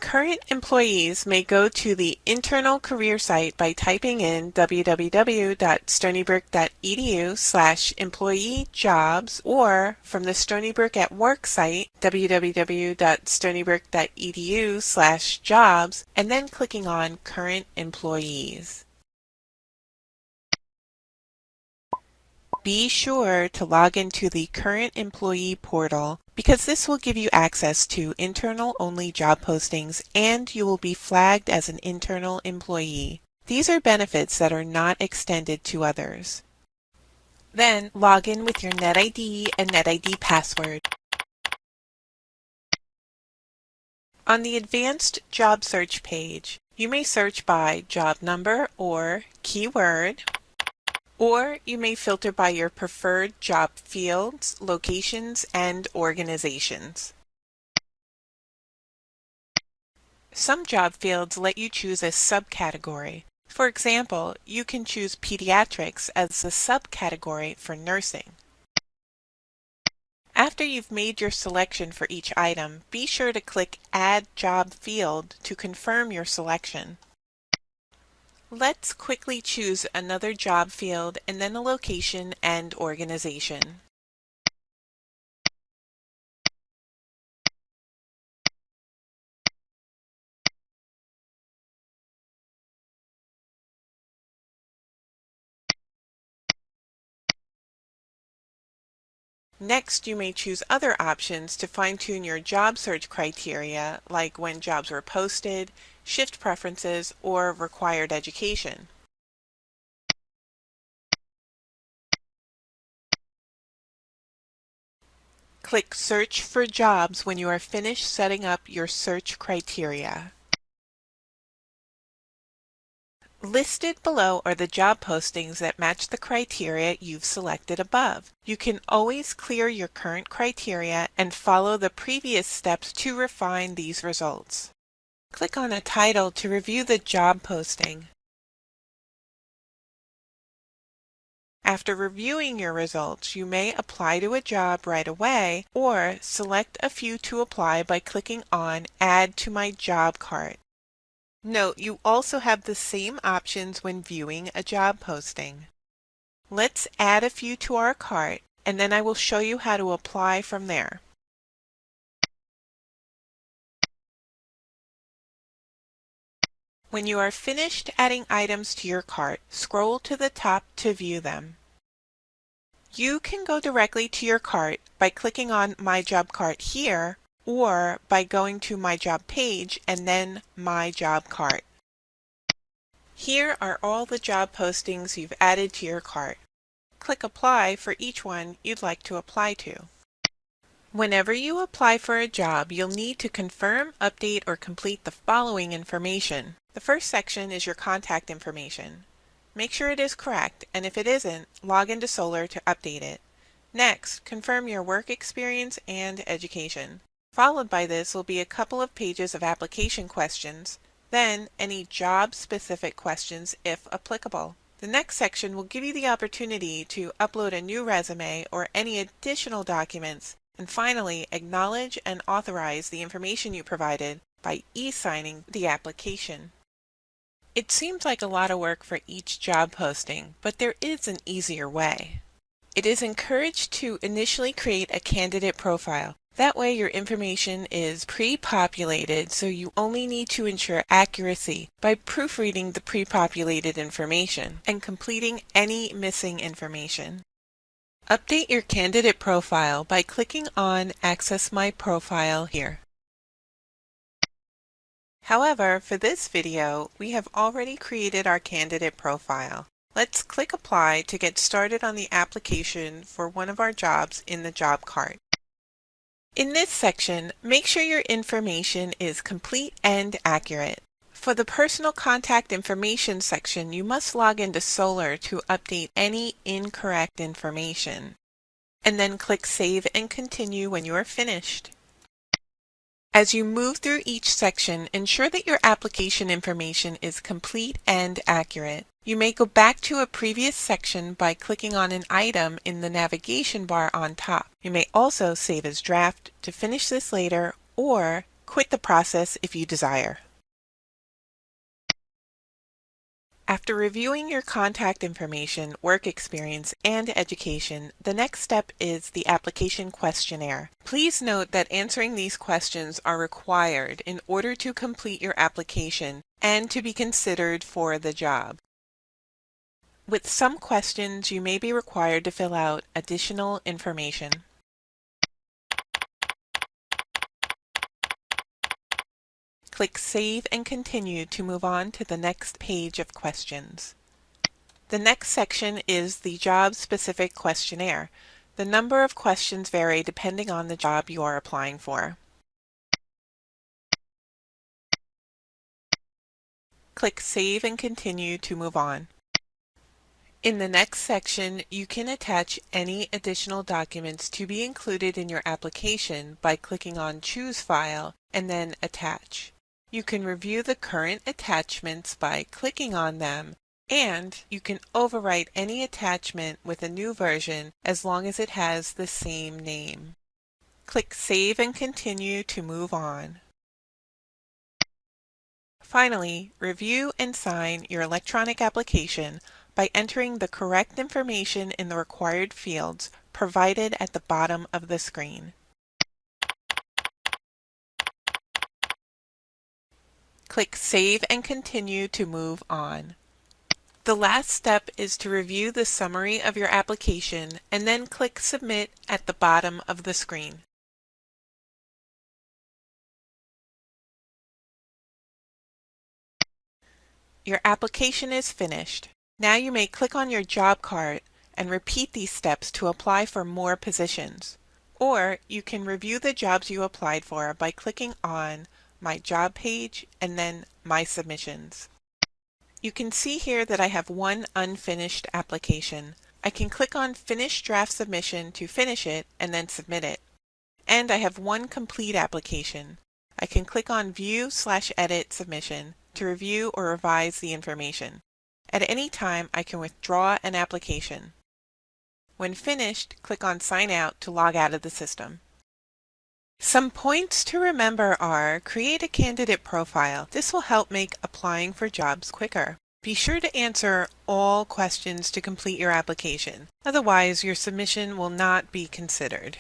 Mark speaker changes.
Speaker 1: Current employees may go to the internal career site by typing in www.stonybrook.edu/employee-jobs or from the Stony Brook at Work site www.stonybrook.edu/jobs and then clicking on Current Employees. Be sure to log into the Current Employee portal because this will give you access to internal-only job postings and you will be flagged as an internal employee. These are benefits that are not extended to others. Then log in with your NetID and NetID password. On the Advanced Job Search page, you may search by job number or keyword, or you may filter by your preferred job fields, locations, and organizations. Some job fields let you choose a subcategory. For example, you can choose pediatrics as the subcategory for nursing. After you've made your selection for each item, be sure to click Add Job Field to confirm your selection. Let's quickly choose another job field and then a location and organization. Next, you may choose other options to fine-tune your job search criteria, like when jobs were posted, shift preferences, or required education. Click Search for Jobs when you are finished setting up your search criteria. Listed below are the job postings that match the criteria you've selected above. You can always clear your current criteria and follow the previous steps to refine these results. Click on a title to review the job posting. After reviewing your results, you may apply to a job right away or select a few to apply by clicking on Add to my job cart. Note, you also have the same options when viewing a job posting. Let's add a few to our cart, and then I will show you how to apply from there. When you are finished adding items to your cart, scroll to the top to view them. You can go directly to your cart by clicking on My Job Cart here, or by going to My Job page and then My Job Cart. Here are all the job postings you've added to your cart. Click Apply for each one you'd like to apply to. Whenever you apply for a job, you'll need to confirm, update, or complete the following information. The first section is your contact information. Make sure it is correct, and if it isn't, log into Solar to update it. Next, confirm your work experience and education. Followed by this will be a couple of pages of application questions, then any job-specific questions if applicable. The next section will give you the opportunity to upload a new resume or any additional documents, and finally acknowledge and authorize the information you provided by e-signing the application. It seems like a lot of work for each job posting, but there is an easier way. It is encouraged to initially create a candidate profile. That way your information is pre-populated, so you only need to ensure accuracy by proofreading the pre-populated information and completing any missing information. Update your candidate profile by clicking on Access My Profile here. However, for this video, we have already created our candidate profile. Let's click Apply to get started on the application for one of our jobs in the job cart. In this section, make sure your information is complete and accurate. For the Personal Contact Information section, you must log into Solar to update any incorrect information, and then click Save and Continue when you are finished. As you move through each section, ensure that your application information is complete and accurate. You may go back to a previous section by clicking on an item in the navigation bar on top. You may also save as draft to finish this later or quit the process if you desire. After reviewing your contact information, work experience, and education, the next step is the application questionnaire. Please note that answering these questions are required in order to complete your application and to be considered for the job. With some questions, you may be required to fill out additional information. Click Save and Continue to move on to the next page of questions. The next section is the job-specific questionnaire. The number of questions vary depending on the job you are applying for. Click Save and Continue to move on. In the next section, you can attach any additional documents to be included in your application by clicking on Choose File and then Attach. You can review the current attachments by clicking on them, and you can overwrite any attachment with a new version as long as it has the same name. Click Save and Continue to move on. Finally, review and sign your electronic application by entering the correct information in the required fields provided at the bottom of the screen. Click Save and Continue to move on. The last step is to review the summary of your application and then click Submit at the bottom of the screen. Your application is finished. Now you may click on your job card and repeat these steps to apply for more positions. Or you can review the jobs you applied for by clicking on My Job page and then My Submissions. You can see here that I have one unfinished application. I can click on Finish Draft Submission to finish it and then submit it. And I have one complete application. I can click on View/Edit Submission to review or revise the information. At any time, I can withdraw an application. When finished, click on Sign Out to log out of the system. Some points to remember are: create a candidate profile. This will help make applying for jobs quicker. Be sure to answer all questions to complete your application. Otherwise, your submission will not be considered.